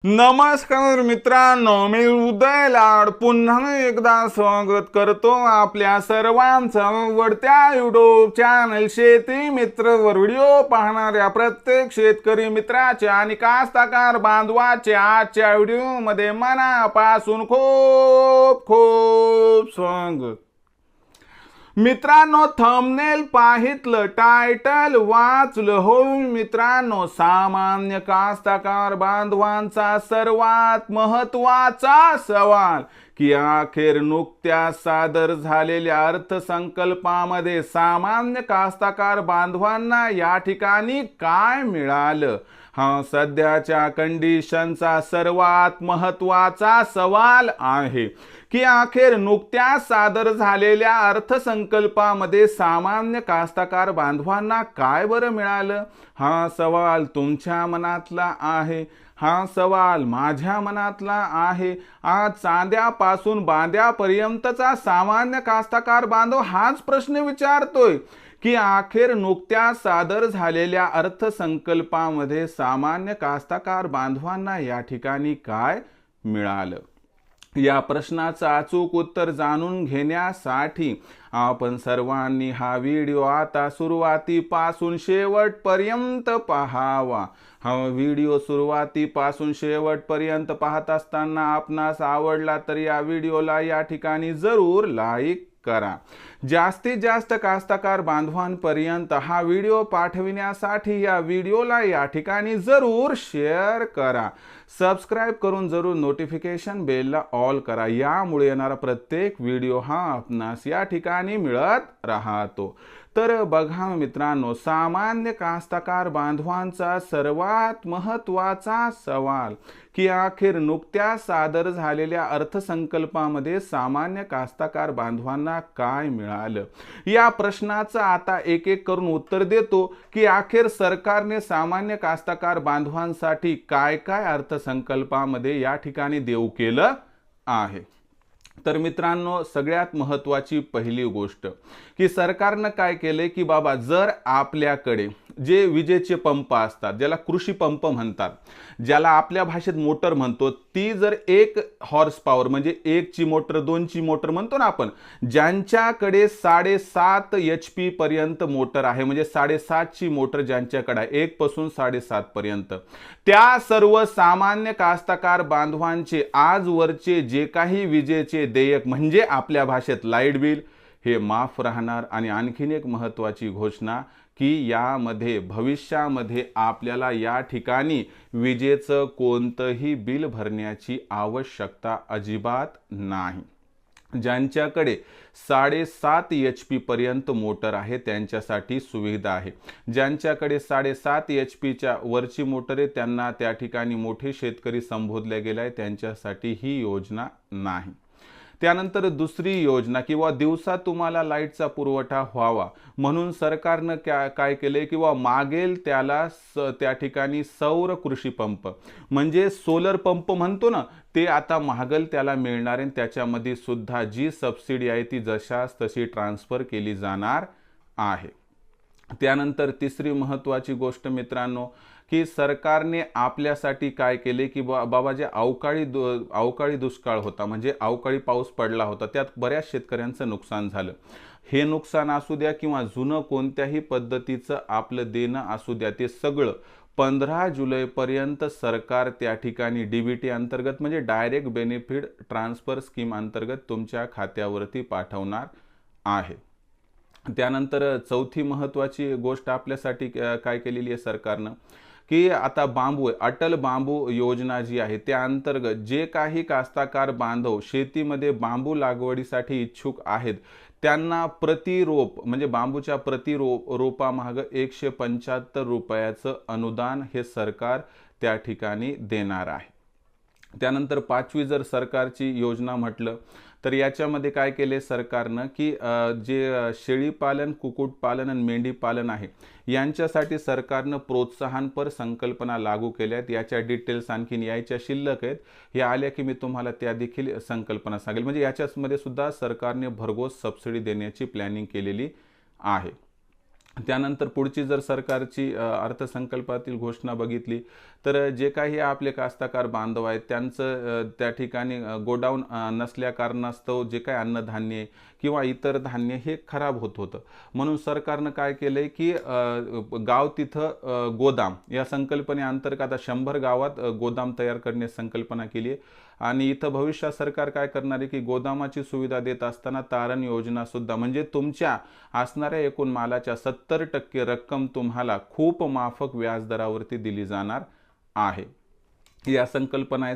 नमस्कार मित्रांनो, मी उदय लाड पुन्हा एकदा स्वागत करतो आपल्या सर्वांचं आवडत्या युट्यूब चॅनल शेती मित्रवर व्हिडिओ पाहणाऱ्या प्रत्येक शेतकरी मित्राचे आणि कास्तकार बांधवाचे आजच्या व्हिडिओमध्ये मनापासून खूप खूप स्वागत. मित्रांनो, थंबनेल पाहितलं, टायटल वाचलं हो मित्रांनो. सामान्य कास्तकार बांधवांचा सर्वात महत्वाचा सवाल की अखेर नुकत्याच सादर झालेल्या अर्थसंकल्पामध्ये सामान्य कास्तकार बांधवांना या ठिकाणी काय मिळालं, हा सध्याच्या कंडिशनचा सर्वात महत्वाचा सवाल आहे की अखेर नुकत्याच सादर झालेल्या अर्थसंकल्पामध्ये सामान्य कास्तकार बांधवांना काय बरं मिळालं. हा सवाल तुमच्या मनातला आहे, हा सवाल माझ्या मनातला आहे. आज चांद्यापासून बांद्यापर्यंतचा सामान्य कास्तकार बांधव हाच प्रश्न विचारतोय की अखेर नुकत्याच सादर झालेल्या अर्थसंकल्पामध्ये सामान्य कास्तकार बांधवांना या ठिकाणी काय मिळालं. या प्रश्नाचं अचूक उत्तर जाणून घेण्यासाठी आपण सर्वांनी हा व्हिडिओ आता सुरुवातीपासून शेवटपर्यंत पाहावा. हा व्हिडिओ सुरुवातीपासून शेवटपर्यंत पाहत असताना आपणास आवडला तर या व्हिडिओला या ठिकाणी जरूर लाईक करा. जास्तीत जास्त कास्तकार बांधवांपर्यंत हा व्हिडिओ पाठविण्यासाठी या व्हिडिओला या ठिकाणी जरूर शेअर करा. सबस्क्राइब करून जरूर नोटिफिकेशन बेलला ऑल करा. यामुळे येणारा प्रत्येक व्हिडिओ हा आपणास या ठिकाणी मिळत राहतो. तर बघा मित्रांनो, सामान्य कास्तकार बांधवांचा सर्वात महत्वाचा सवाल की अखेर नुकत्याच सादर झालेल्या अर्थसंकल्पामध्ये सामान्य कास्तकार बांधवांना काय मिळालं. या प्रश्नाचं आता एक एक करून उत्तर देतो की अखेर सरकारने सामान्य कास्तकार बांधवांसाठी काय काय अर्थसंकल्पामध्ये या ठिकाणी देऊ केलं आहे. तर मित्रांनो, सगळ्यात महत्वाची पहिली गोष्ट की सरकारनं काय केलंय की बाबा, जर आपल्याकडे जे विजेचे पंप असतात, ज्याला कृषी पंप म्हणतात, ज्याला आपल्या भाषेत मोटर म्हणतो, ती जर 1 हॉर्स पॉवर म्हणजे 1 ची मोटर 2 ची मोटर म्हणतो ना आपण, ज्यांच्याकडे 7.5 HP पर्यंत मोटर आहे, म्हणजे 7.5 ची मोटर ज्यांच्याकडे आहे, 1 पासून 7.5 पर्यंत, त्या सर्व सामान्य कास्तकार बांधवांचे आजवरचे जे काही विजेचे देयक म्हणजे आपल्या भाषेत लाईट बिल हे माफ राहणार. आणि आणखीन एक महत्वाची घोषणा की यामध्ये भविष्यामध्ये आपल्याला या ठिकाणी विजेचं कोणतंही बिल भरण्याची आवश्यकता अजिबात नाही. ज्यांच्याकडे 7.5 HP पर्यंत मोटर आहे त्यांच्यासाठी सुविधा आहे. ज्यांच्याकडे 7.5 HP च्या वरची मोटर आहे त्यांना त्या ठिकाणी मोठे शेतकरी संबोधले गेले आहे, त्यांच्यासाठी ही योजना नाही. त्यानंतर दुसरी योजना किंवा दिवसा तुम्हाला लाईटचा पुरवठा व्हावा म्हणून सरकारनं काय केले किंवा मागेल त्याला त्या ठिकाणी सौर कृषी पंप म्हणजे सोलर पंप म्हणतो ना, ते आता मागेल त्याला मिळणार आहे. त्याच्यामध्ये सुद्धा जी सबसिडी आहे ती जशास तशी ट्रान्सफर केली जाणार आहे. त्यानंतर तिसरी महत्वाची गोष्ट मित्रांनो की सरकारने आपल्यासाठी काय केले की बाबा, जे अवकाळी दुष्काळ होता, म्हणजे अवकाळी पाऊस पडला होता, त्यात बऱ्याच शेतकऱ्यांचं नुकसान झालं. हे नुकसान असू द्या किंवा जुनं कोणत्याही पद्धतीचं आपलं देणं असू द्या, ते सगळं 15 जुलैपर्यंत सरकार त्या ठिकाणी DBT अंतर्गत म्हणजे डायरेक्ट बेनिफिट ट्रान्सफर स्कीम अंतर्गत तुमच्या खात्यावरती पाठवणार आहे. त्यानंतर चौथी महत्वाची गोष्ट आपल्यासाठी काय केलेली आहे सरकारनं की आता बांबू, अटल बांबू योजना जी आहे त्या अंतर्गत जे काही कास्तकार बांधव शेतीमध्ये बांबू लागवडीसाठी इच्छुक आहेत त्यांना प्रतिरोप म्हणजे बांबूच्या रोपामागं 175 रुपयाचं अनुदान हे सरकार त्या ठिकाणी देणार आहे. त्यानंतर 5वी जर सरकारची योजना म्हटलं तर याच्यामध्ये काय केले सरकारनं की जे शेळीपालन, कुक्कुटपालन आणि मेंढीपालन आहे यांच्यासाठी सरकारनं प्रोत्साहनपर संकल्पना लागू केल्या आहेत. याच्या डिटेल्स आणखीन यायच्या शिल्लक आहेत, हे आल्या की मी तुम्हाला त्या देखील संकल्पना सांगेल. म्हणजे याच्यामध्ये सुद्धा सरकारने भरघोस सबसिडी देण्याची प्लॅनिंग केलेली आहे. त्यानंतर पुढची जर सरकारची अर्थसंकल्पातील घोषणा बघितली तर जे काही आपले कास्तकार बांधव आहेत त्यांचं त्या ठिकाणी गोडाऊन नसल्या कारणास्तव जे काही अन्नधान्य आहे किंवा इतर धान्य हे खराब होत होतं, म्हणून सरकारनं काय केलं आहे की गाव तिथं गोदाम या संकल्पनेअंतर्गत आता 100 गावात गोदाम तयार करण्याची संकल्पना केली आहे। आणि इथं भविष्यात सरकार काय करणार आहे की गोदामाची सुविधा देत असताना तारण योजना सुद्धा, म्हणजे तुमच्या असणाऱ्या एकूण मालाच्या 70% रक्कम तुम्हाला खूप माफक व्याजदरावरती दिली जाणार आहे। या संकल्पना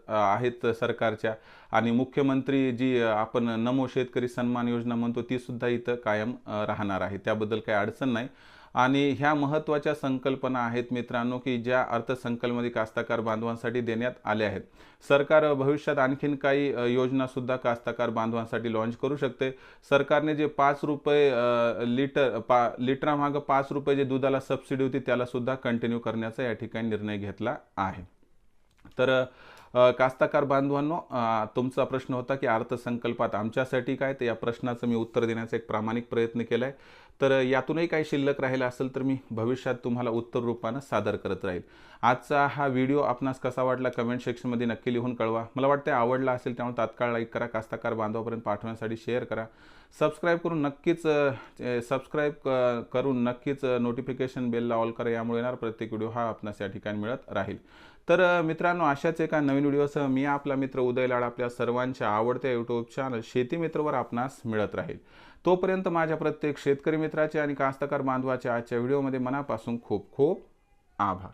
आहेत सरकारच्या। आणि मुख्यमंत्री जी आपण नमो शेतकरी सन्मान योजना म्हणतो ती सुद्धा इथं कायम राहणार आहे, त्याबद्दल काही अडचण नाही। आणि ह्या महत्त्वाच्या संकल्पना आहेत मित्रांनो की ज्या अर्थसंकल्पामध्ये कास्तकार बांधवांसाठी देण्यात आल्या आहेत। सरकार भविष्यात आणखीन काही योजना सुद्धा कास्तकार बांधवांसाठी लॉन्च करू शकते। सरकारने जे 5 रुपये लिटरामागं 5 रुपये जे दुधाला सबसिडी होती त्याला सुद्धा कंटिन्यू करण्याचा या ठिकाणी निर्णय घेतला आहे। तर कास्तकार बांधवांनो, तुमचा प्रश्न होता की अर्थसंकल्पात आमच्यासाठी काय, तर या प्रश्नाचं मी उत्तर देण्याचा एक प्रामाणिक प्रयत्न केला आहे। तर यातूनही काही शिल्लक राहिला असेल तर मी भविष्यात तुम्हाला उत्तर रूपानं सादर करत राहील। आजचा हा व्हिडिओ आपणास कसा वाटला कमेंट सेक्शनमध्ये नक्की लिहून कळवा। मला वाटतं आवडला असेल त्यामुळे तात्काळ लाईक करा, कास्तकार बांधवापर्यंत पाठवण्यासाठी शेअर करा, सबस्क्राईब करून नक्कीच नोटिफिकेशन बेलला ऑल करा, यामुळे येणार प्रत्येक व्हिडिओ हा आपणास या ठिकाणी मिळत राहील। तर मित्रांनो, अशाच एका नवीन व्हिडिओसह मी आपला मित्र उदय लाड आपल्या सर्वांच्या आवडत्या यूट्यूब चॅनल शेती मित्रवर आपणास मिळत राहील। तोपर्यंत माझ्या प्रत्येक शेतकरी मित्राचे आणि कास्तकार बांधवाच्या आजच्या व्हिडिओमध्ये मनापासून खूप खूप आभार।